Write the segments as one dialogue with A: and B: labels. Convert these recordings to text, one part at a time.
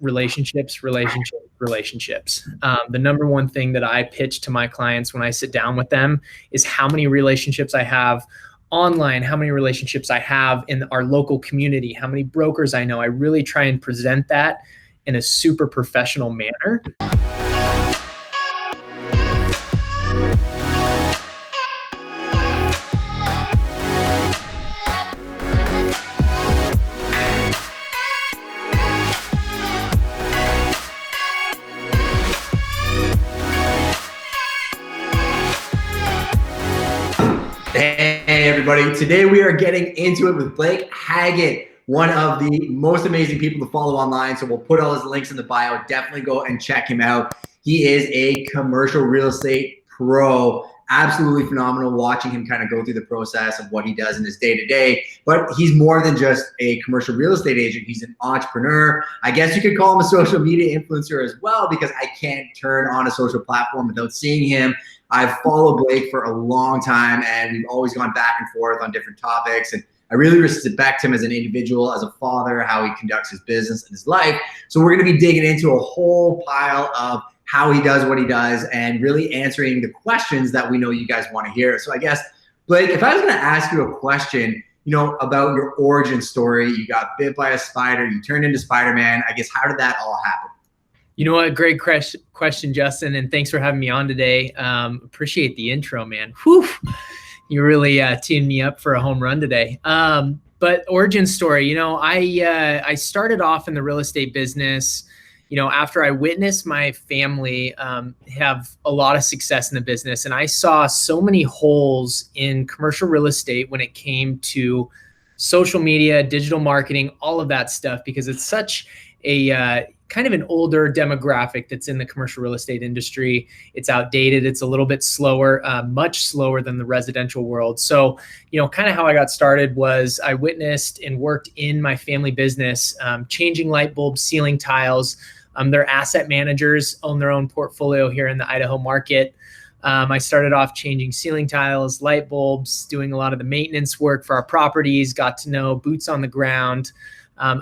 A: relationships. The number one thing that I pitch to my clients when I sit down with them is how many relationships I have online, how many relationships I have in our local community, how many brokers I know. I really try and present that in a super professional manner.
B: Hey everybody, today we are getting into it with Blake Hagett, one of the most amazing people to follow online. So we'll put all his links in the bio. Definitely go and check him out. He is a commercial real estate pro. Absolutely phenomenal watching him kind of go through the process of what he does in his day-to-day. But he's more than just a commercial real estate agent. He's an entrepreneur. I guess you could call him a social media influencer as well, because I can't turn on a social platform without seeing him. I've followed Blake for a long time, and we've always gone back and forth on different topics. And I really respect him as an individual, as a father, how he conducts his business and his life. So we're going to be digging into a whole pile of how he does what he does and really answering the questions that we know you guys want to hear. So I guess, Blake, if I was going to ask you a question, about your origin story, you got bit by a spider, you turned into Spider-Man. I guess, how did that all happen?
A: You know what? Great question, Justin, and thanks for having me on today. Appreciate the intro, man. Whew. You really teed me up for a home run today. But origin story, I started off in the real estate business, after I witnessed my family have a lot of success in the business. And I saw so many holes in commercial real estate when it came to social media, digital marketing, all of that stuff, because it's such a kind of an older demographic that's in the commercial real estate industry. It's outdated. It's a little bit slower, much slower than the residential world. So, kind of how I got started was I witnessed and worked in my family business, changing light bulbs, ceiling tiles. Their asset managers own their own portfolio here in the Idaho market. I started off changing ceiling tiles, light bulbs, doing a lot of the maintenance work for our properties, got to know boots on the ground.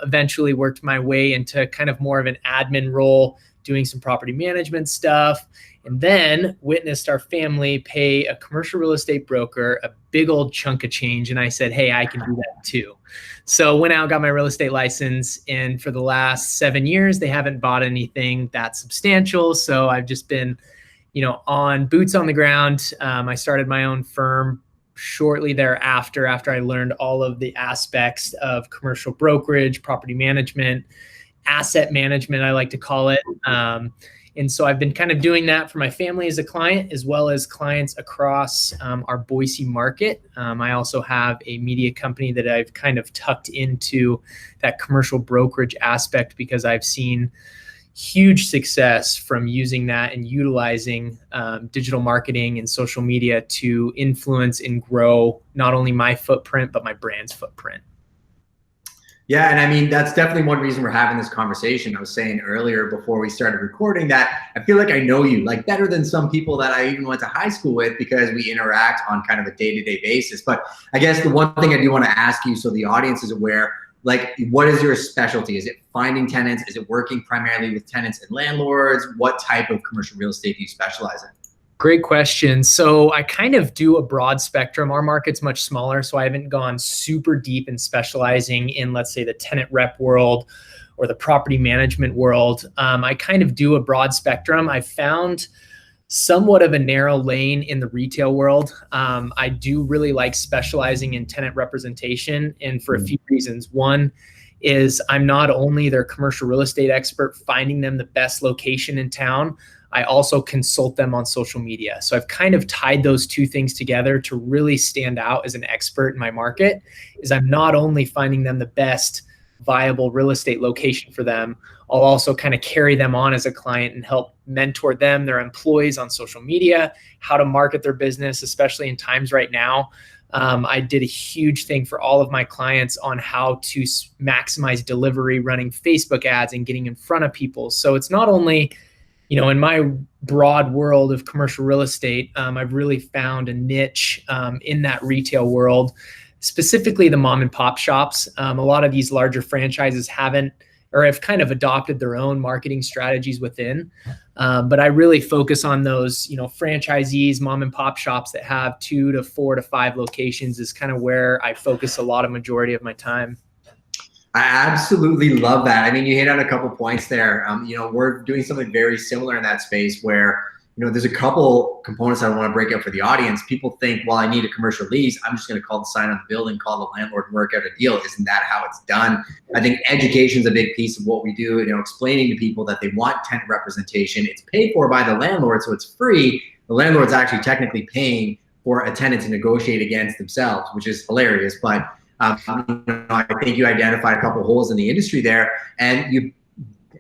A: Eventually worked my way into kind of more of an admin role, doing some property management stuff, and then witnessed our family pay a commercial real estate broker a big old chunk of change. And I said, hey, I can do that too. So went out, got my real estate license. And for the last 7 years, they haven't bought anything that substantial. So I've just been, on boots on the ground. I started my own firm shortly thereafter, after I learned all of the aspects of commercial brokerage, property management, asset management, I like to call it. And so I've been kind of doing that for my family as a client, as well as clients across our Boise market. I also have a media company that I've kind of tucked into that commercial brokerage aspect, because I've seen huge success from using that and utilizing digital marketing and social media to influence and grow not only my footprint, but my brand's footprint.
B: Yeah, and I mean, that's definitely one reason we're having this conversation. I was saying earlier before we started recording that I feel like I know you like better than some people that I even went to high school with, because we interact on kind of a day-to-day basis. But I guess the one thing I do want to ask you, so the audience is aware, like, what is your specialty? Is it finding tenants? Is it working primarily with tenants and landlords? What type of commercial real estate do you specialize in?
A: Great question. So I kind of do a broad spectrum. Our market's much smaller, so I haven't gone super deep in specializing in, let's say, the tenant rep world or the property management world. I kind of do a broad spectrum. I found somewhat of a narrow lane in the retail world. I do really like specializing in tenant representation, and for a few reasons. One is I'm not only their commercial real estate expert, finding them the best location in town, I also consult them on social media. So I've kind of tied those two things together to really stand out as an expert in my market. Is I'm not only finding them the best viable real estate location for them, I'll also kind of carry them on as a client and help mentor them, their employees, on social media, how to market their business, especially in times right now. I did a huge thing for all of my clients on how to maximize delivery, running Facebook ads and getting in front of people. So it's not only, in my broad world of commercial real estate, I've really found a niche in that retail world, specifically the mom and pop shops. A lot of these larger franchises haven't or have kind of adopted their own marketing strategies within. But I really focus on those, franchisees, mom and pop shops that have 2 to 4 to 5 locations is kind of where I focus a lot of majority of my time.
B: I absolutely love that. I mean, you hit on a couple points there. We're doing something very similar in that space where, there's a couple components I want to break out for the audience. People think, well, I need a commercial lease. I'm just going to call the sign on the building, call the landlord, and work out a deal. Isn't that how it's done? I think education is a big piece of what we do. Explaining to people that they want tenant representation. It's paid for by the landlord, so it's free. The landlord's actually technically paying for a tenant to negotiate against themselves, which is hilarious. But I think you identified a couple holes in the industry there, and you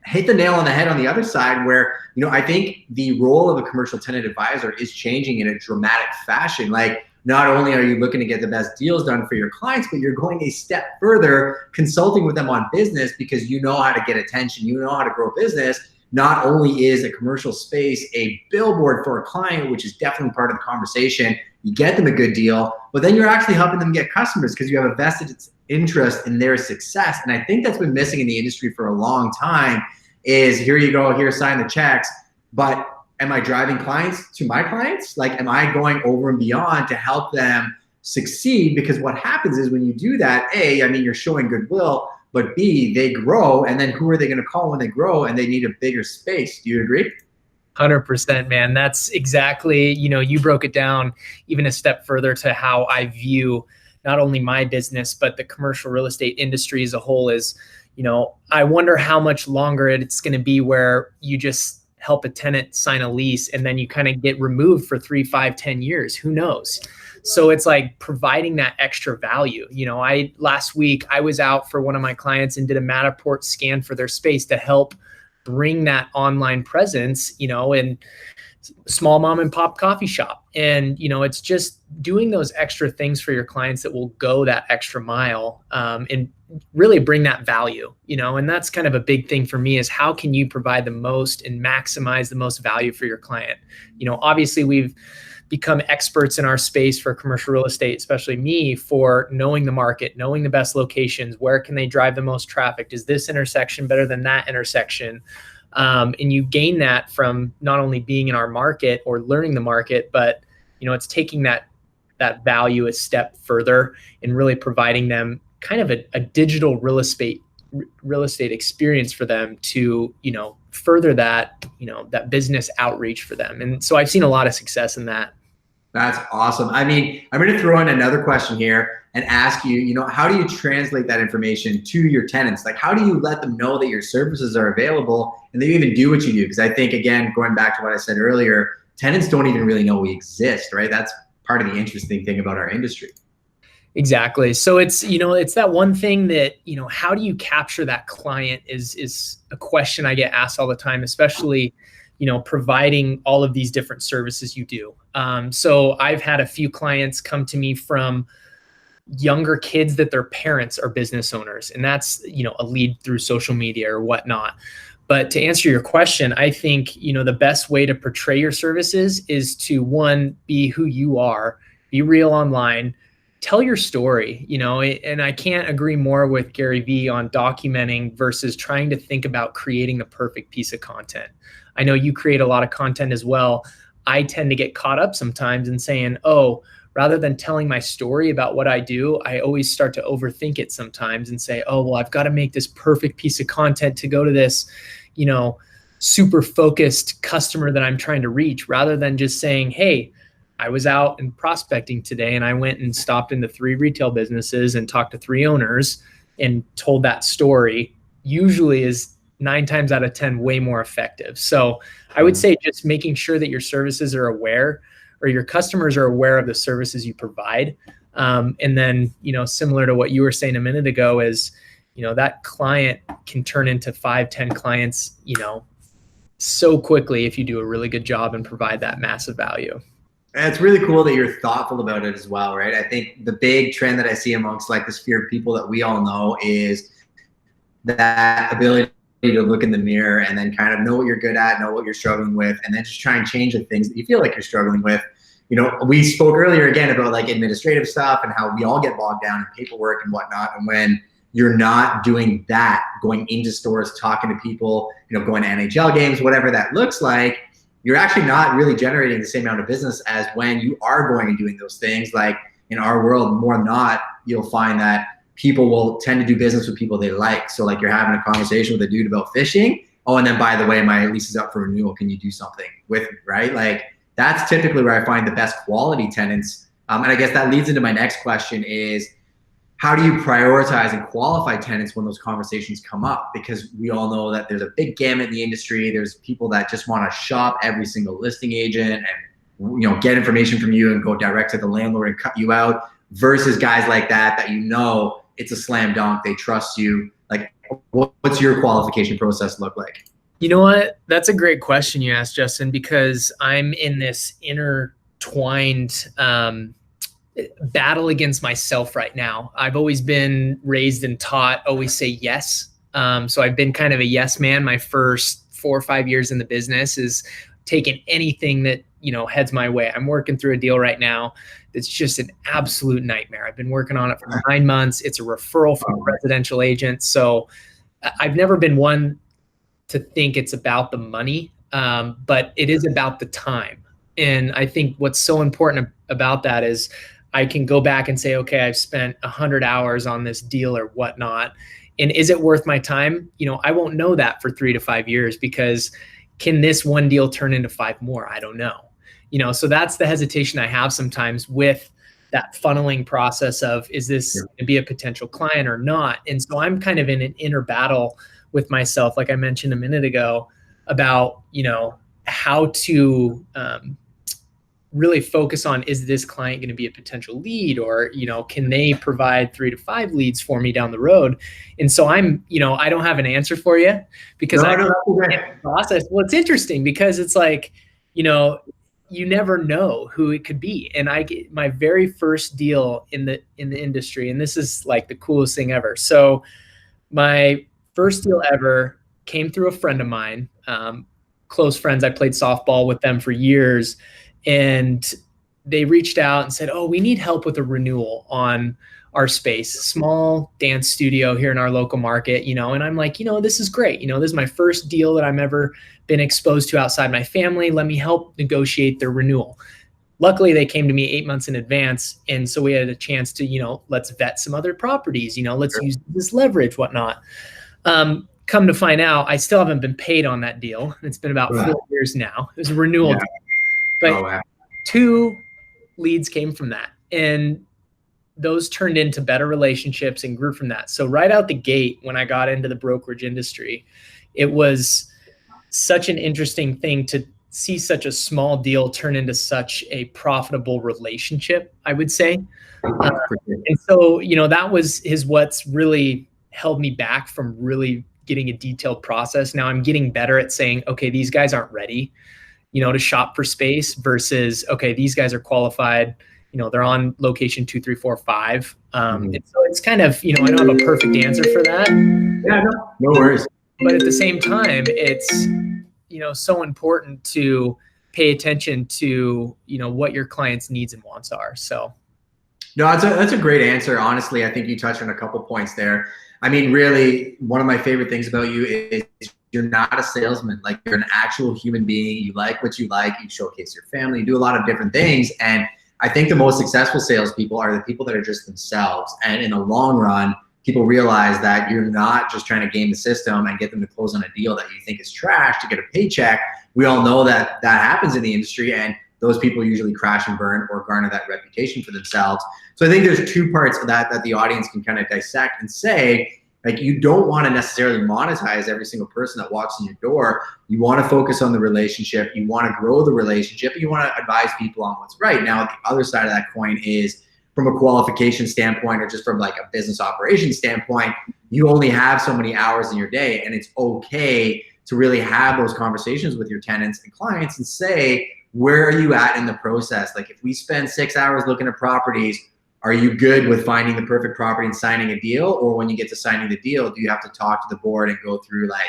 B: hit the nail on the head on the other side where, I think the role of a commercial tenant advisor is changing in a dramatic fashion. Like, not only are you looking to get the best deals done for your clients, but you're going a step further, consulting with them on business because you know how to get attention, you know how to grow business. Not only is a commercial space a billboard for a client, which is definitely part of the conversation, you get them a good deal, but then you're actually helping them get customers because you have a vested interest in their success. And I think that's been missing in the industry for a long time is here you go, here, sign the checks. But am I driving clients to my clients? Like, am I going over and beyond to help them succeed? Because what happens is when you do that, A, you're showing goodwill, but B, they grow. And then who are they going to call when they grow and they need a bigger space? Do you agree?
A: 100%, man. That's exactly, you broke it down even a step further to how I view not only my business, but the commercial real estate industry as a whole is, I wonder how much longer it's going to be where you just help a tenant sign a lease and then you kind of get removed for 3, 5, 10 years. Who knows? So it's like providing that extra value. Last week I was out for one of my clients and did a Matterport scan for their space to help bring that online presence, in small mom and pop coffee shop. And, it's just doing those extra things for your clients that will go that extra mile and really bring that value, and that's kind of a big thing for me is how can you provide the most and maximize the most value for your client? Obviously we've become experts in our space for commercial real estate, especially me, for knowing the market, knowing the best locations, where can they drive the most traffic? Is this intersection better than that intersection? And you gain that from not only being in our market or learning the market, but it's taking that value a step further and really providing them kind of a digital real estate experience for them to, further that, that business outreach for them. And so I've seen a lot of success in that.
B: That's awesome. I'm going to throw in another question here and ask you, how do you translate that information to your tenants? Like, how do you let them know that your services are available and that you even do what you do? Because I think, again, going back to what I said earlier, tenants don't even really know we exist, right? That's part of the interesting thing about our industry.
A: Exactly. So it's, it's that one thing that, how do you capture that client is a question I get asked all the time, especially, providing all of these different services you do. So I've had a few clients come to me from younger kids that their parents are business owners, and that's, a lead through social media or whatnot. But to answer your question, I think, the best way to portray your services is to, one, be who you are, be real online, tell your story, and I can't agree more with Gary Vee on documenting versus trying to think about creating the perfect piece of content. I know you create a lot of content as well. I tend to get caught up sometimes in saying, rather than telling my story about what I do, I always start to overthink it sometimes and say, well, I've got to make this perfect piece of content to go to this, super focused customer that I'm trying to reach, rather than just saying, hey, I was out and prospecting today and I went and stopped into 3 retail businesses and talked to 3 owners and told that story, usually is 9 times out of 10 way more effective. So I would say just making sure that your services are aware, or your customers are aware of the services you provide. And then, similar to what you were saying a minute ago is, that client can turn into 5, 10 clients, so quickly if you do a really good job and provide that massive value.
B: And it's really cool that you're thoughtful about it as well, right? I think the big trend that I see amongst like the sphere of people that we all know is that ability to look in the mirror and then kind of know what you're good at, know what you're struggling with, and then just try and change the things that you feel like you're struggling with. We spoke earlier again about like administrative stuff and how we all get bogged down in paperwork and whatnot. And when you're not doing that, going into stores, talking to people, going to NHL games, whatever that looks like, you're actually not really generating the same amount of business as when you are going and doing those things. Like in our world, more than not, you'll find that people will tend to do business with people they like. So like you're having a conversation with a dude about fishing. Oh, and then by the way, my lease is up for renewal. Can you do something with me, right? Like that's typically where I find the best quality tenants. And I guess that leads into my next question is, how do you prioritize and qualify tenants when those conversations come up? Because we all know that there's a big gamut in the industry. There's people that just want to shop every single listing agent and get information from you and go direct to the landlord and cut you out, versus guys like that it's a slam dunk. They trust you. Like, what's your qualification process look like?
A: You know what? That's a great question you asked, Justin, because I'm in this intertwined battle against myself right now. I've always been raised and taught, always say yes. So I've been kind of a yes man. My first 4 or 5 years in the business is taking anything that, heads my way. I'm working through a deal right now that's just an absolute nightmare. I've been working on it for 9 months. It's a referral from a residential agent. So I've never been one to think it's about the money, but it is about the time. And I think what's so important about that is I can go back and say, okay, I've spent 100 hours on this deal or whatnot. And is it worth my time? I won't know that for 3 to 5 years, because can this one deal turn into 5 more? I don't know. So that's the hesitation I have sometimes with that funneling process of, is this going to be a potential client or not? And so I'm kind of in an inner battle with myself, like I mentioned a minute ago, about, how to really focus on, is this client going to be a potential lead, or, can they provide 3 to 5 leads for me down the road? And so I'm, I don't have an answer for you, because I don't know the process. Well, it's interesting because it's like, you never know who it could be. And I get my very first deal in the industry, and this is like the coolest thing ever. So my first deal ever came through a friend of mine, close friends. I played softball with them for years. And they reached out and said, oh, we need help with a renewal on our space, small dance studio here in our local market, and I'm like, this is great. This is my first deal that I'm ever been exposed to outside my family. Let me help negotiate their renewal. Luckily, they came to me 8 months in advance. And so we had a chance to, let's vet some other properties, let's use this leverage, whatnot. Come to find out, I still haven't been paid on that deal. It's been about 4 years now. It was a renewal deal. But 2 leads came from that, and those turned into better relationships and grew from that. So right out the gate, when I got into the brokerage industry, it was such an interesting thing to see such a small deal turn into such a profitable relationship, I would say. And so, that was what's really held me back from really getting a detailed process. Now I'm getting better at saying, okay, these guys aren't ready, to shop for space, versus, okay, these guys are qualified, they're on location 2, 3, 4, 5. And so it's kind of, I don't have a perfect answer for that.
B: Yeah, no worries.
A: But at the same time, it's, so important to pay attention to, what your client's needs and wants are. So.
B: No, that's a great answer. Honestly, I think you touched on a couple points there. I mean, really, one of my favorite things about you is you're not a salesman. Like, you're an actual human being. You like what you like. You showcase your family. You do a lot of different things. And I think the most successful salespeople are the people that are just themselves. And in the long run, people realize that you're not just trying to game the system and get them to close on a deal that you think is trash to get a paycheck. We all know that that happens in the industry, and those people usually crash and burn or garner that reputation for themselves. So I think there's 2 parts of that the audience can kind of dissect and say, like, you don't want to necessarily monetize every single person that walks in your door. You want to focus on the relationship. You want to grow the relationship. You want to advise people on what's right. Now, the other side of that coin is, from a qualification standpoint, or just from like a business operation standpoint, you only have so many hours in your day, and it's okay to really have those conversations with your tenants and clients and say, where are you at in the process? Like, if we spend 6 hours looking at properties, are you good with finding the perfect property and signing a deal? Or when you get to signing the deal, do you have to talk to the board and go through like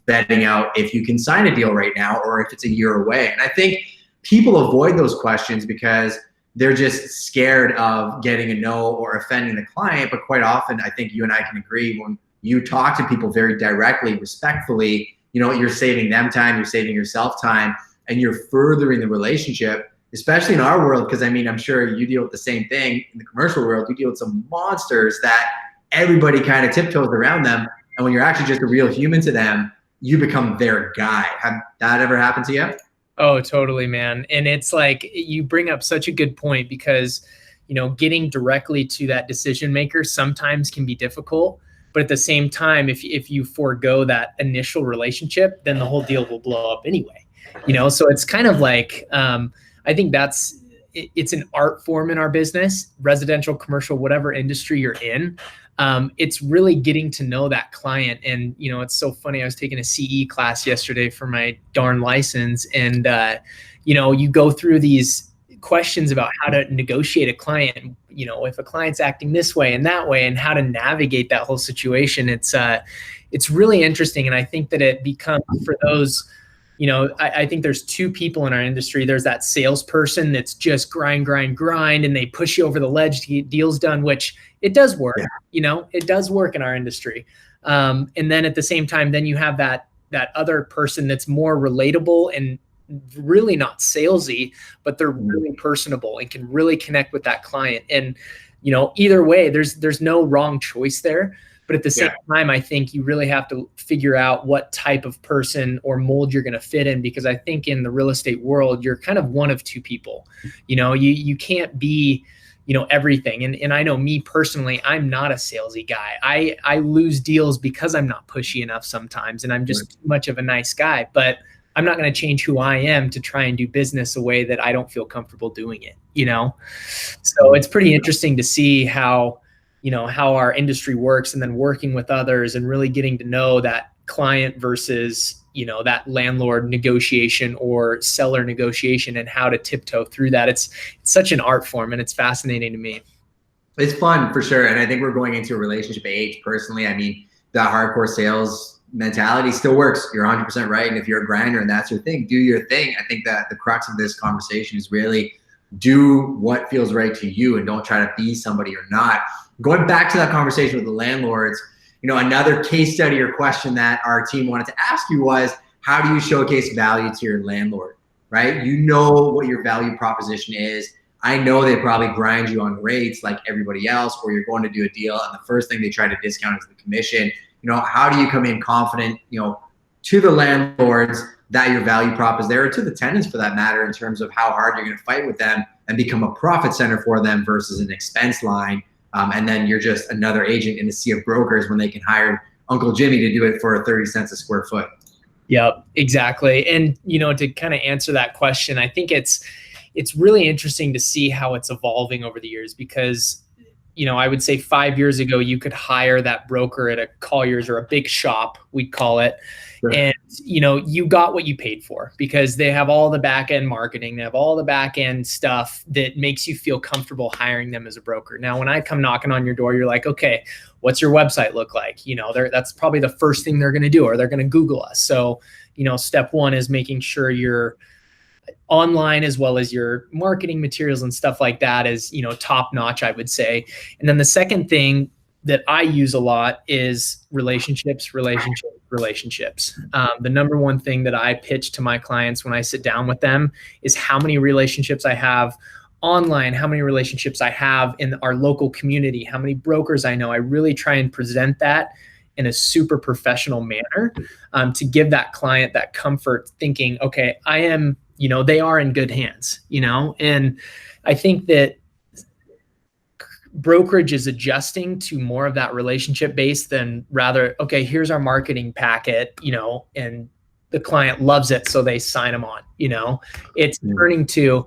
B: vetting out if you can sign a deal right now, or if it's a year away? And I think people avoid those questions because they're just scared of getting a no or offending the client. But quite often, I think you and I can agree, when you talk to people very directly, respectfully, you're saving them time, you're saving yourself time, and you're furthering the relationship, especially in our world. Because I mean, I'm sure you deal with the same thing in the commercial world. You deal with some monsters that everybody kind of tiptoes around them. And when you're actually just a real human to them, you become their guy. Have that ever happened to you?
A: Oh, totally, man. And it's like, you bring up such a good point, because, getting directly to that decision maker sometimes can be difficult. But at the same time, if you forego that initial relationship, then the whole deal will blow up anyway. So it's kind of like, I think it's an art form in our business, residential, commercial, whatever industry you're in. It's really getting to know that client. And, it's so funny. I was taking a CE class yesterday for my darn license. And, you go through these questions about how to negotiate a client, if a client's acting this way and that way, and how to navigate that whole situation. It's really interesting. And I think that it becomes, for those, I think there's two people in our industry. There's that salesperson that's just grind, and they push you over the ledge to get deals done, which it does work. Yeah. It does work in our industry. And then at the same time, then you have that other person that's more relatable and really not salesy, but they're really personable and can really connect with that client. And, either way, there's no wrong choice there. But at the same time, I think you really have to figure out what type of person or mold you're going to fit in, because I think in the real estate world, you're kind of one of two people. You can't be, everything. And I know me personally, I'm not a salesy guy. I lose deals because I'm not pushy enough sometimes, and I'm just too much of a nice guy. But I'm not going to change who I am to try and do business a way that I don't feel comfortable doing it, So it's pretty interesting to see how our industry works, and then working with others and really getting to know that client versus, that landlord negotiation or seller negotiation, and how to tiptoe through that. It's such an art form, and it's fascinating to me.
B: It's fun for sure. And I think we're going into a relationship age. Personally, I mean, that hardcore sales mentality still works. You're 100% right. And if you're a grinder and that's your thing, do your thing. I think that the crux of this conversation is really do what feels right to you, and don't try to be somebody you're not. Going back to that conversation with the landlords, another case study or question that our team wanted to ask you was, how do you showcase value to your landlord, right? You know what your value proposition is. I know they probably grind you on rates like everybody else, or you're going to do a deal and the first thing they try to discount is the commission. How do you come in confident, to the landlords that your value prop is there, or to the tenants for that matter, in terms of how hard you're going to fight with them and become a profit center for them versus an expense line. And then you're just another agent in the sea of brokers when they can hire Uncle Jimmy to do it for 30 cents a square foot.
A: Yep, exactly. And, to kind of answer that question, I think it's really interesting to see how it's evolving over the years, because, I would say 5 years ago, you could hire that broker at a Colliers or a big shop, we'd call it. Sure. And, you got what you paid for, because they have all the back end marketing. They have all the back end stuff that makes you feel comfortable hiring them as a broker. Now, when I come knocking on your door, you're like, okay, what's your website look like? That's probably the first thing they're going to do, or they're going to Google us. So, step one is making sure you're online, as well as your marketing materials and stuff like that is, top notch, I would say. And then the second thing that I use a lot is relationships. The number one thing that I pitch to my clients when I sit down with them is how many relationships I have online, how many relationships I have in our local community, how many brokers I know. I really try and present that in a super professional manner, to give that client that comfort, thinking, okay, I am, they are in good hands, and I think that brokerage is adjusting to more of that relationship based than rather, okay, here's our marketing packet, and the client loves it, so they sign them on. It's turning to,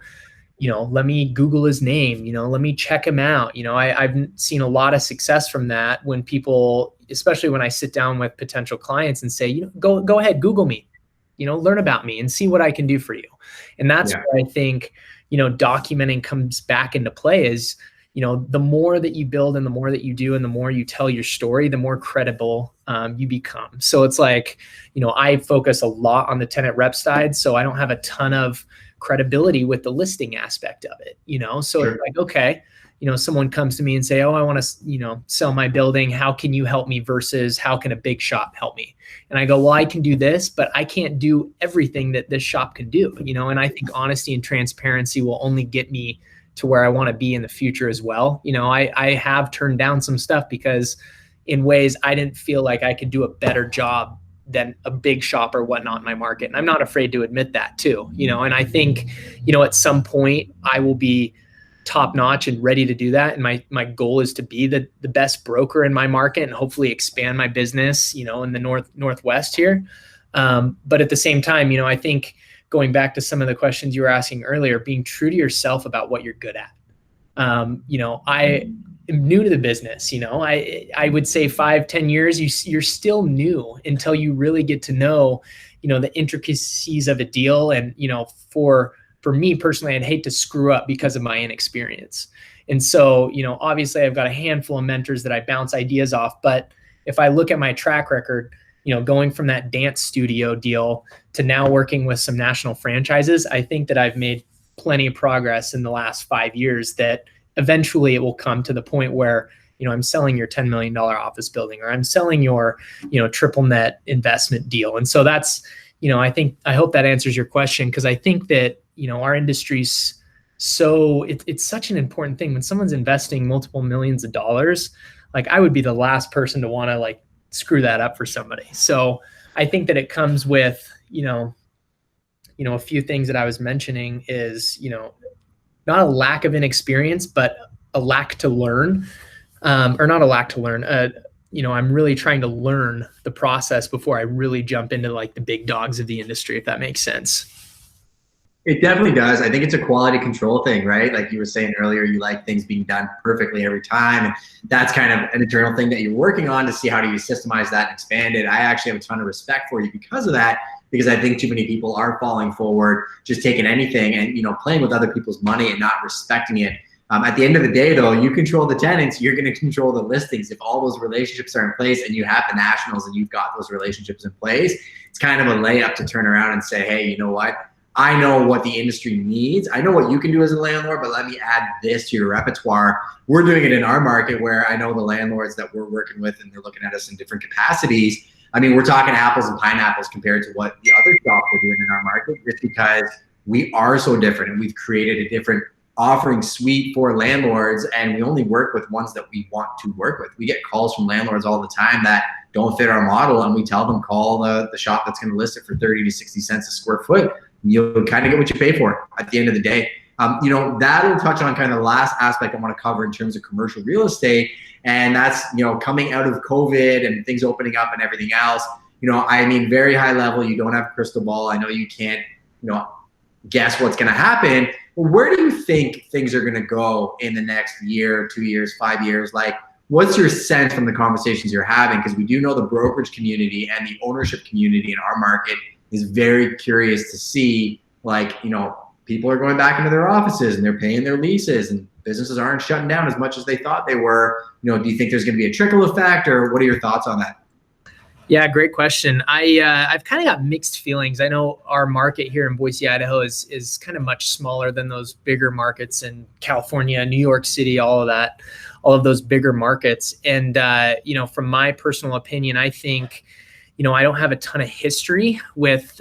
A: let me Google his name, let me check him out. I've seen a lot of success from that when people, especially when I sit down with potential clients and say, go ahead, Google me, learn about me and see what I can do for you. And that's where I think, documenting comes back into play is, the more that you build and the more that you do and the more you tell your story, the more credible you become. So it's like, I focus a lot on the tenant rep side. So I don't have a ton of credibility with the listing aspect of it, So
B: Sure.
A: it's like, okay, someone comes to me and say, oh, I want to, sell my building. How can you help me versus how can a big shop help me? And I go, well, I can do this, but I can't do everything that this shop can do, and I think honesty and transparency will only get me to where I want to be in the future as well. I have turned down some stuff because in ways I didn't feel like I could do a better job than a big shop or whatnot in my market. And I'm not afraid to admit that too, and I think, at some point I will be top notch and ready to do that. And my goal is to be the best broker in my market and hopefully expand my business, in the Northwest here. But at the same time, I think going back to some of the questions you were asking earlier, being true to yourself about what you're good at. I am new to the business. I would say 5-10 years, you're still new until you really get to know, the intricacies of a deal. And, for me personally, I'd hate to screw up because of my inexperience. And so, obviously I've got a handful of mentors that I bounce ideas off. But if I look at my track record, going from that dance studio deal to now working with some national franchises, I think that I've made plenty of progress in the last 5 years that eventually it will come to the point where, I'm selling your $10 million office building, or I'm selling your, triple net investment deal. And so that's, I hope that answers your question, because I think that, our industry's it's such an important thing. When someone's investing multiple millions of dollars, like I would be the last person to want to like screw that up for somebody. So I think that it comes with, a few things that I was mentioning is, not a lack of inexperience, but a lack to learn, or not a lack to learn. I'm really trying to learn the process before I really jump into like the big dogs of the industry, if that makes sense.
B: It definitely does. I think it's a quality control thing, right? Like you were saying earlier, you like things being done perfectly every time. And that's kind of an internal thing that you're working on to see how do you systemize that and expand it. I actually have a ton of respect for you because of that, because I think too many people are falling forward, just taking anything and, playing with other people's money and not respecting it. At the end of the day, though, you control the tenants, you're going to control the listings. If all those relationships are in place and you have the nationals and you've got those relationships in place, it's kind of a layup to turn around and say, hey, you know what? I know what the industry needs. I know what you can do as a landlord, but let me add this to your repertoire. We're doing it in our market where I know the landlords that we're working with and they're looking at us in different capacities. I mean, we're talking apples and pineapples compared to what the other shops are doing in our market, just because we are so different and we've created a different offering suite for landlords, and we only work with ones that we want to work with. We get calls from landlords all the time that don't fit our model, and we tell them call the shop that's going to list it for 30 to 60 cents a square foot. You'll kind of get what you pay for at the end of the day. That'll touch on kind of the last aspect I want to cover in terms of commercial real estate. And that's, coming out of COVID and things opening up and everything else, very high level, you don't have a crystal ball. I know you can't, guess what's going to happen. Where do you think things are going to go in the next year, 2 years, 5 years? Like, what's your sense from the conversations you're having? Because we do know the brokerage community and the ownership community in our market is very curious to see, people are going back into their offices and they're paying their leases and businesses aren't shutting down as much as they thought they were. Do you think there's going to be a trickle effect, or what are your thoughts on that?
A: Yeah, great question. I've kind of got mixed feelings. I know our market here in Boise, Idaho is kind of much smaller than those bigger markets in California, New York City, all of those bigger markets. And, from my personal opinion, I think, I don't have a ton of history with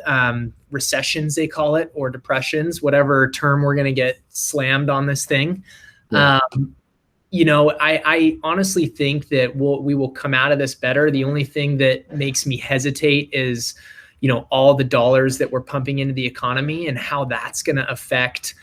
A: recessions, they call it, or depressions, whatever term we're going to get slammed on this thing. Yeah. I honestly think that we will come out of this better. The only thing that makes me hesitate is, all the dollars that we're pumping into the economy and how that's going to affect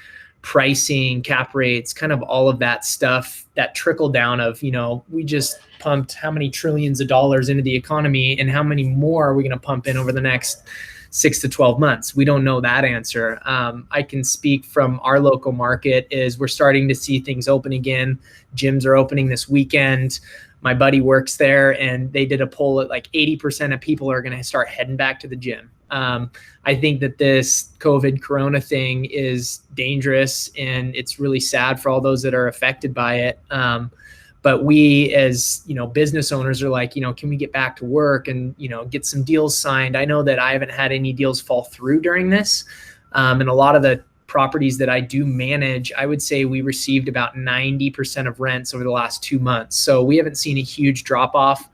A: pricing, cap rates, kind of all of that stuff, that trickle down of, we just pumped how many trillions of dollars into the economy and how many more are we going to pump in over the next 6 to 12 months? We don't know that answer. I can speak from our local market is we're starting to see things open again. Gyms are opening this weekend. My buddy works there and they did a poll at like 80% of people are going to start heading back to the gym. I think that this COVID corona thing is dangerous and it's really sad for all those that are affected by it. But we as, business owners are like, can we get back to work and, get some deals signed? I know that I haven't had any deals fall through during this. And a lot of the properties that I do manage, I would say we received about 90% of rents over the last 2 months. So we haven't seen a huge drop off.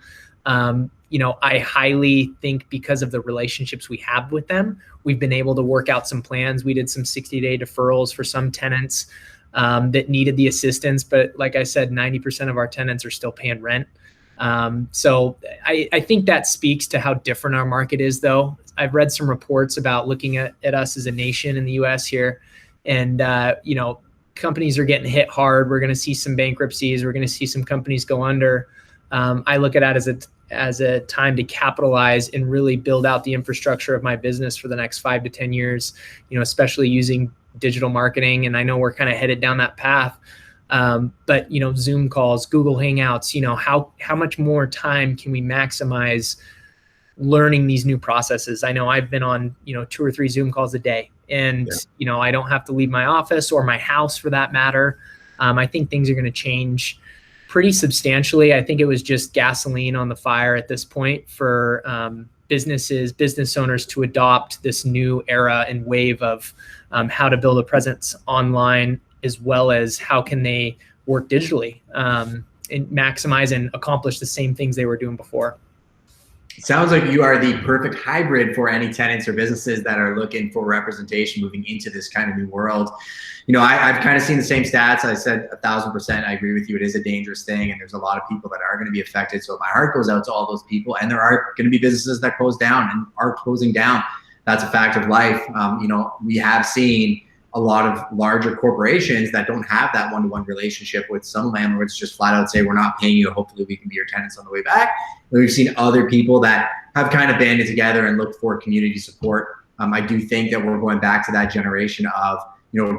A: I highly think because of the relationships we have with them, we've been able to work out some plans. We did some 60-day deferrals for some tenants that needed the assistance. But like I said, 90% of our tenants are still paying rent. So I think that speaks to how different our market is, though. I've read some reports about looking at us as a nation in the US here. And, companies are getting hit hard. We're going to see some bankruptcies. We're going to see some companies go under. I look at it as a time to capitalize and really build out the infrastructure of my business for the next 5 to 10 years, especially using digital marketing. And I know we're kind of headed down that path. But Zoom calls, Google Hangouts, how much more time can we maximize learning these new processes? I know I've been on, 2 or 3 Zoom calls a day, and, I don't have to leave my office or my house for that matter. I think things are going to change pretty substantially. I think it was just gasoline on the fire at this point for business owners to adopt this new era and wave of how to build a presence online, as well as how can they work digitally and maximize and accomplish the same things they were doing before.
B: It sounds like you are the perfect hybrid for any tenants or businesses that are looking for representation moving into this kind of new world. I've kind of seen the same stats. I said 1,000%. I agree with you. It is a dangerous thing, and there's a lot of people that are going to be affected. So my heart goes out to all those people. And there are going to be businesses that close down and are closing down. That's a fact of life. We have seen a lot of larger corporations that don't have that one-to-one relationship with some landlords just flat out say, we're not paying you. Hopefully we can be your tenants on the way back. And we've seen other people that have kind of banded together and looked for community support. I do think that we're going back to that generation of,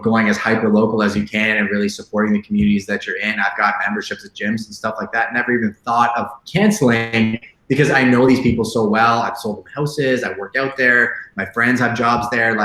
B: going as hyper local as you can and really supporting the communities that you're in. I've got memberships at gyms and stuff like that. Never even thought of canceling because I know these people so well. I've sold them houses. I work out there. My friends have jobs there.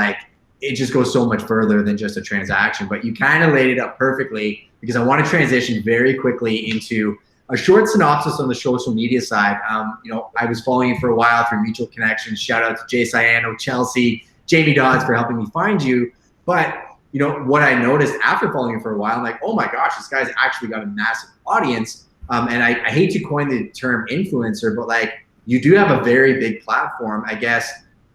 B: It just goes so much further than just a transaction. But you kind of laid it up perfectly, because I want to transition very quickly into a short synopsis on the social media side. I was following you for a while through mutual connections. Shout out to Jay Ciano, Chelsea, Jamie Dodds for helping me find you. But what I noticed after following you for a while, I'm like, oh my gosh, this guy's actually got a massive audience. And I hate to coin the term influencer, but you do have a very big platform, I guess.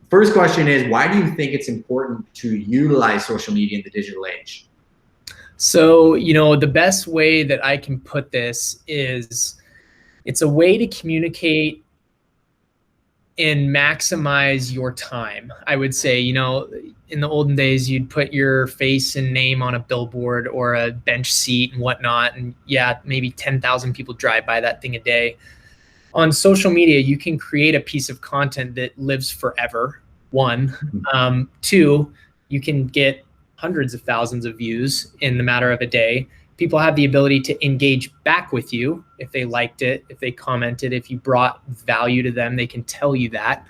B: First question is, why do you think it's important to utilize social media in the digital age?
A: So, the best way that I can put this is it's a way to communicate and maximize your time. I would say, in the olden days, you'd put your face and name on a billboard or a bench seat and whatnot. And maybe 10,000 people drive by that thing a day. On social media, you can create a piece of content that lives forever. 1, 2, you can get hundreds of thousands of views in the matter of a day. People have the ability to engage back with you if they liked it, if they commented, if you brought value to them, they can tell you that.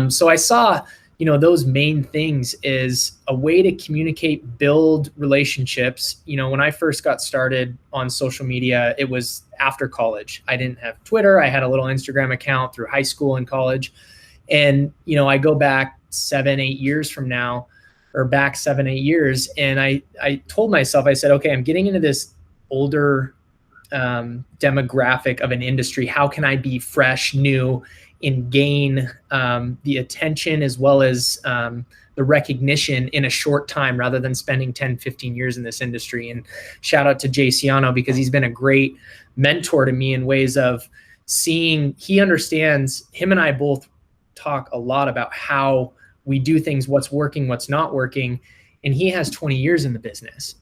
A: So I saw, those main things is a way to communicate, build relationships. When I first got started on social media, it was after college. I didn't have Twitter. I had a little Instagram account through high school and college. And, I go back 7-8 years from now, or back 7-8 years. And I told myself, I said, okay, I'm getting into this older demographic of an industry. How can I be fresh, new, and gain the attention as well as the recognition in a short time rather than spending 10, 15 years in this industry? And shout out to Jay Ciano, because he's been a great mentor to me in ways of seeing, he understands, him and I both talk a lot about how we do things, what's working, what's not working. And he has 20 years in the business.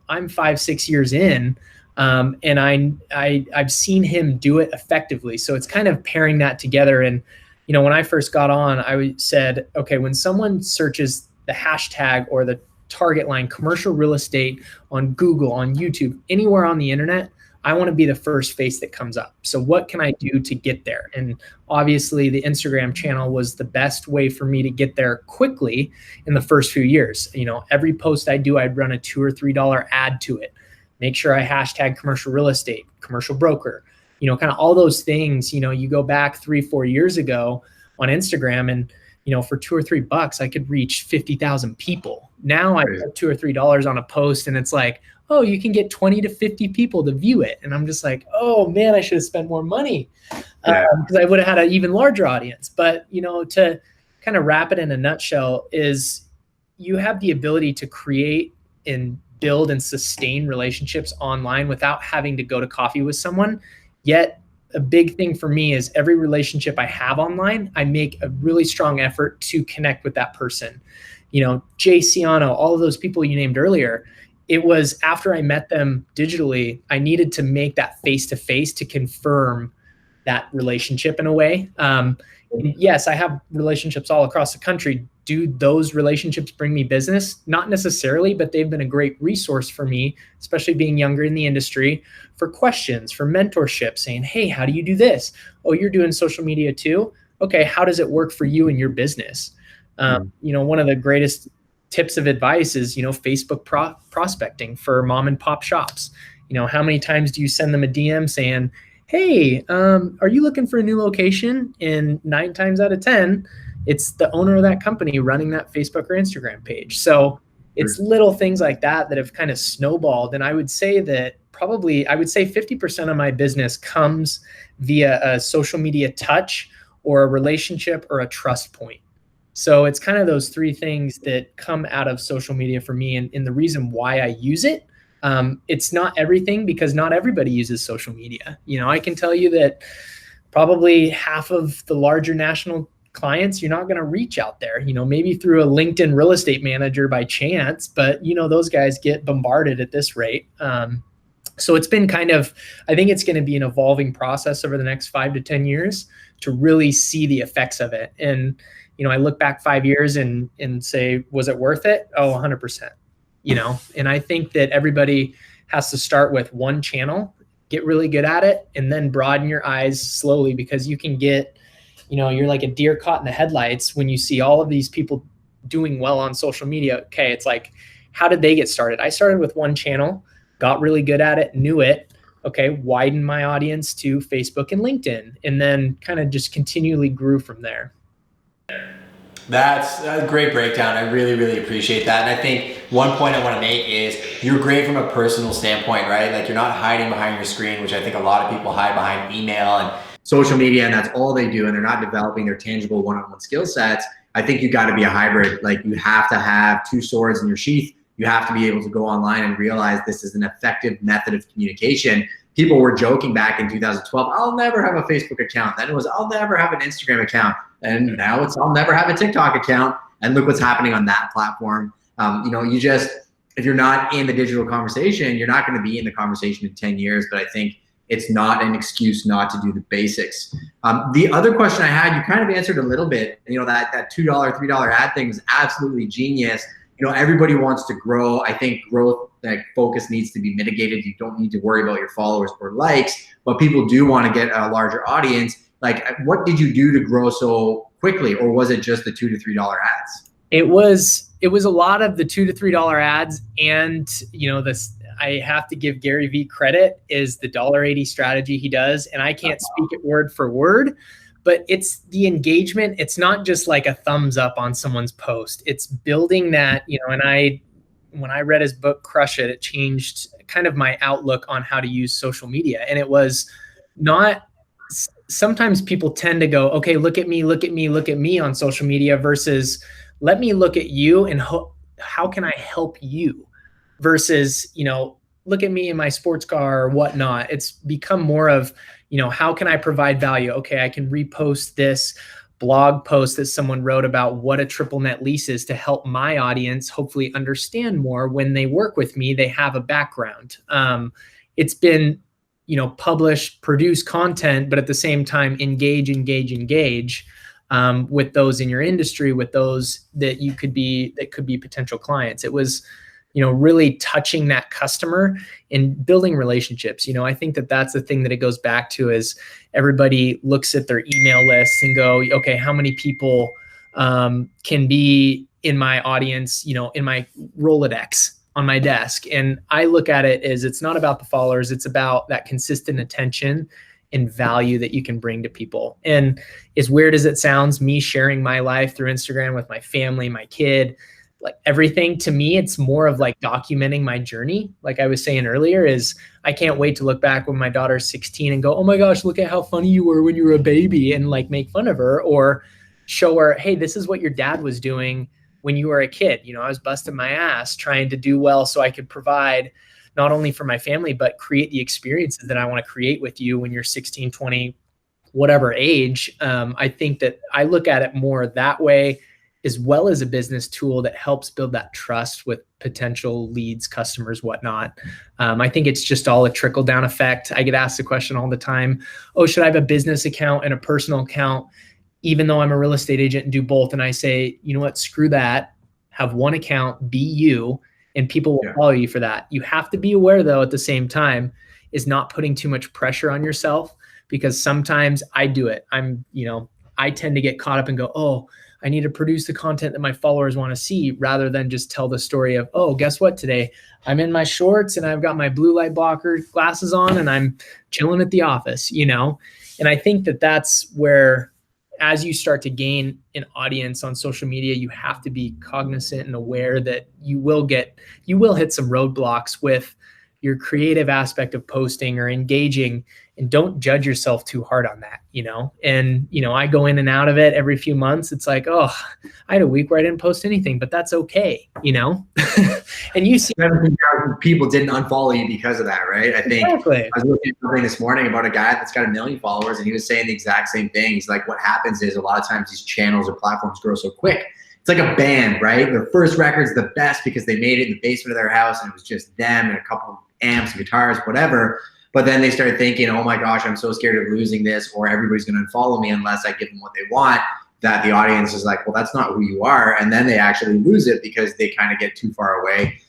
A: I'm 5-6 years in, and I've seen him do it effectively. So it's kind of pairing that together. And, when I first got on, I said, okay, when someone searches the hashtag or the target line, commercial real estate on Google, on YouTube, anywhere on the internet, I want to be the first face that comes up. So what can I do to get there? And obviously the Instagram channel was the best way for me to get there quickly in the first few years. Every post I do, I'd run a $2 or $3 ad to it. Make sure I hashtag commercial real estate, commercial broker, kind of all those things. You go back 3-4 years ago on Instagram, and for $2 or $3, I could reach 50,000 people. Now I put $2 or $3 on a post and it's like, oh, you can get 20 to 50 people to view it. And I'm just like, oh man, I should have spent more money because I would have had an even larger audience. But, to kind of wrap it in a nutshell is you have the ability to create and build and sustain relationships online without having to go to coffee with someone. Yet a big thing for me is every relationship I have online, I make a really strong effort to connect with that person. Jay Ciano, all of those people you named earlier, it was after I met them digitally, I needed to make that face-to-face to confirm that relationship in a way. Yes, I have relationships all across the country. Do those relationships bring me business? Not necessarily, but they've been a great resource for me, especially being younger in the industry, for questions, for mentorship, saying, hey, how do you do this? Oh, you're doing social media too? Okay, how does it work for you and your business? One of the greatest tips of advice is, Facebook prospecting for mom and pop shops. How many times do you send them a DM saying, hey, are you looking for a new location? And 9 times out of 10, it's the owner of that company running that Facebook or Instagram page. So it's little things like that that have kind of snowballed. And I would say 50% of my business comes via a social media touch or a relationship or a trust point. So it's kind of those 3 things that come out of social media for me. And the reason why I use it, it's not everything because not everybody uses social media. I can tell you that probably half of the larger national clients, you're not going to reach out there, maybe through a LinkedIn real estate manager by chance, but those guys get bombarded at this rate. So it's been I think it's going to be an evolving process over the next 5 to 10 years to really see the effects of it. And, I look back 5 years and say, was it worth it? Oh, 100%. And I think that everybody has to start with one channel, get really good at it, and then broaden your eyes slowly, because you can get, you're like a deer caught in the headlights when you see all of these people doing well on social media. Okay, it's like, how did they get started? I started with one channel, got really good at it, knew it. Okay, widen my audience to Facebook and LinkedIn, and then kind of just continually grew from there.
B: That's a great breakdown. I really, really appreciate that. And I think one point I want to make is you're great from a personal standpoint, right? Like, you're not hiding behind your screen, which I think a lot of people hide behind email and social media, and that's all they do, and they're not developing their tangible one-on-one skill sets. I think you got to be a hybrid. Like, you have to have 2 swords in your sheath. You have to be able to go online and realize this is an effective method of communication. People were joking back in 2012, I'll never have a Facebook account. Then it was, I'll never have an Instagram account. And now it's, I'll never have a TikTok account. And look what's happening on that platform. If you're not in the digital conversation, you're not going to be in the conversation in 10 years. But I think it's not an excuse not to do the basics. The other question I had, you kind of answered a little bit, that $2, $3 ad thing is absolutely genius. Everybody wants to grow. I think growth, focus needs to be mitigated. You don't need to worry about your followers or likes, but people do want to get a larger audience. Like, what did you do to grow so quickly, or was it just the $2 to $3 ads?
A: It was a lot of the $2 to $3 ads, and I have to give Gary Vee credit, is the $1.80 strategy he does, and I can't speak it word for word, but it's the engagement. It's not just like a thumbs up on someone's post. It's building that, and when I read his book, Crush It, it changed kind of my outlook on how to use social media. And it was not, sometimes people tend to go, okay, look at me on social media, versus let me look at you and how can I help you, versus, look at me in my sports car or whatnot. It's become more of, how can I provide value? Okay, I can repost this blog post that someone wrote about what a triple net lease is to help my audience hopefully understand more. When they work with me, they have a background. It's been, publish, produce content, but at the same time, engage with those in your industry, with those that could be potential clients. It was, really touching that customer and building relationships. I think that's the thing that it goes back to, is everybody looks at their email lists and go, okay, how many people can be in my audience, in my Rolodex on my desk? And I look at it as, it's not about the followers. It's about that consistent attention and value that you can bring to people. And as weird as it sounds, me sharing my life through Instagram with my family, my kid, like everything, to me, it's more of like documenting my journey. Like I was saying earlier, is I can't wait to look back when my daughter's 16 and go, oh my gosh, look at how funny you were when you were a baby, and like make fun of her, or show her, hey, this is what your dad was doing when you were a kid. You know, I was busting my ass trying to do well so I could provide not only for my family, but create the experiences that I want to create with you when you're 16, 20, whatever age. I think that I look at it more that way, as well as a business tool that helps build that trust with potential leads, customers, whatnot. I think it's just all a trickle down effect. I get asked the question all the time, oh, should I have a business account and a personal account, even though I'm a real estate agent, and do both? And I say, you know what, screw that. Have one account, be you, and people will follow you for that. You have to be aware, though, at the same time, is not putting too much pressure on yourself, because sometimes I do it. I tend to get caught up and go, oh, I need to produce the content that my followers want to see, rather than just tell the story of, oh, guess what, today I'm in my shorts and I've got my blue light blocker glasses on and I'm chilling at the office, you know? And I think that that's where, as you start to gain an audience on social media, you have to be cognizant and aware that you will hit some roadblocks with your creative aspect of posting or engaging, and don't judge yourself too hard on that, you know? And, you know, I go in and out of it every few months. It's like, oh, I had a week where I didn't post anything, but that's okay, you know? And you see
B: 17,000 people didn't unfollow you because of that, right? I think
A: exactly.
B: I was looking at something this morning about a guy that's got 1 million followers, and he was saying the exact same thing. He's like, what happens is a lot of times these channels or platforms grow so quick. It's like a band, right? Their first record's the best because they made it in the basement of their house and it was just them and a couple of amps, guitars, whatever. But then they started thinking, oh my gosh, I'm so scared of losing this, or everybody's going to unfollow me unless I give them what they want, that the audience is like, well, that's not who you are. And then they actually lose it because they kind of get too far away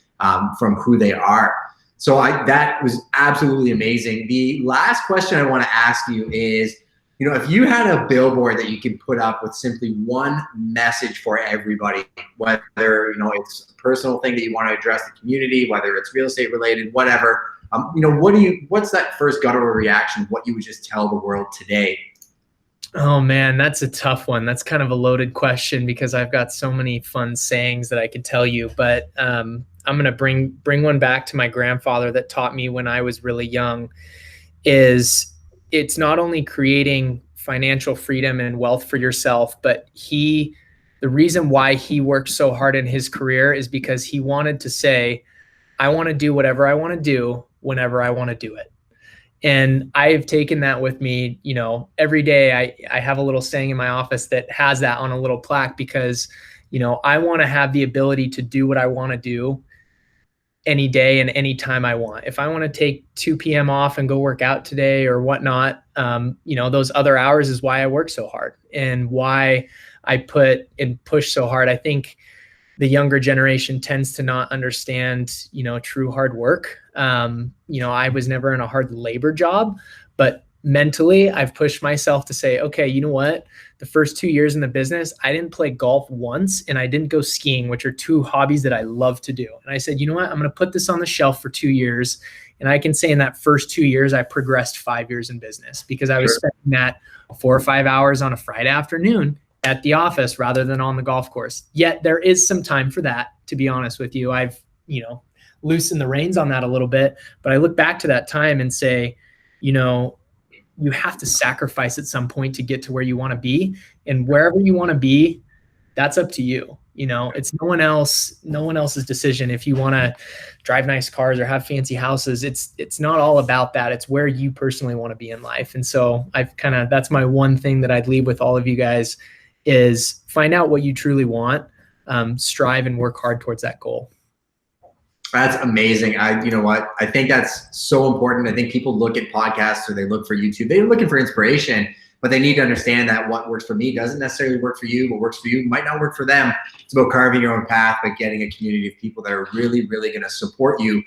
B: from who they are. So that was absolutely amazing. The last question I want to ask you is, you know, if you had a billboard that you could put up with simply one message for everybody, whether, you know, it's a personal thing that you want to address the community, whether it's real estate related, whatever, you know, what's that first guttural reaction, what you would just tell the world today?
A: Oh man, that's a tough one. That's kind of a loaded question because I've got so many fun sayings that I could tell you, but I'm going to bring one back to my grandfather that taught me when I was really young. It's not only creating financial freedom and wealth for yourself, but the reason why he worked so hard in his career is because he wanted to say, I want to do whatever I want to do whenever I want to do it. And I've taken that with me, you know, every day. I have a little saying in my office that has that on a little plaque because, you know, I want to have the ability to do what I want to do any day and any time I want. If I want to take 2 p.m. off and go work out today or whatnot, you know, those other hours is why I work so hard and why I put and push so hard. I think the younger generation tends to not understand, you know, true hard work. You know, I was never in a hard labor job, but mentally I've pushed myself to say, okay, you know what? The first 2 years in the business, I didn't play golf once and I didn't go skiing, which are two hobbies that I love to do. And I said, you know what? I'm going to put this on the shelf for 2 years. And I can say in that first 2 years, I progressed 5 years in business because I was spending that 4 or 5 hours on a Friday afternoon at the office rather than on the golf course. Yet there is some time for that, to be honest with you. I've, you know, loosened the reins on that a little bit, but I look back to that time and say, you know, you have to sacrifice at some point to get to where you want to be, and wherever you want to be, that's up to you. You know, it's no one else's decision. If you want to drive nice cars or have fancy houses, it's not all about that. It's where you personally want to be in life. And so that's my one thing that I'd leave with all of you guys is find out what you truly want, strive and work hard towards that goal.
B: That's amazing. You know what? I think that's so important. I think people look at podcasts or they look for YouTube. They're looking for inspiration, but they need to understand that what works for me doesn't necessarily work for you. What works for you might not work for them. It's about carving your own path, but getting a community of people that are really, really going to support you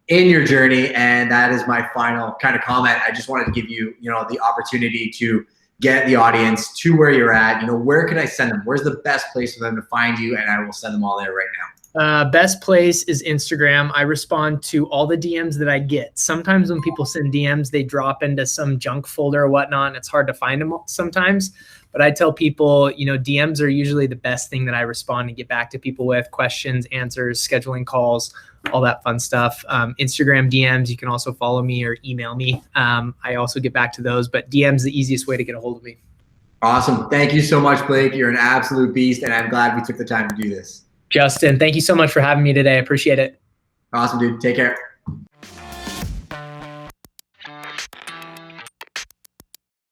B: in your journey. And that is my final kind of comment. I just wanted to give you, you know, the opportunity to get the audience to where you're at. You know, where can I send them? Where's the best place for them to find you? And I will send them all there right now.
A: Best place is Instagram. I respond to all the DMs that I get. Sometimes when people send DMs, they drop into some junk folder or whatnot, and it's hard to find them sometimes. But I tell people, DMs are usually the best thing that I respond and get back to people with questions, answers, scheduling calls, all that fun stuff. Instagram DMs, you can also follow me or email me. I also get back to those, but DM's the easiest way to get a hold of me.
B: Awesome. Thank you so much, Blake. You're an absolute beast, and I'm glad we took the time to do this.
A: Justin, thank you so much for having me today. I appreciate it.
B: Awesome, dude. Take care.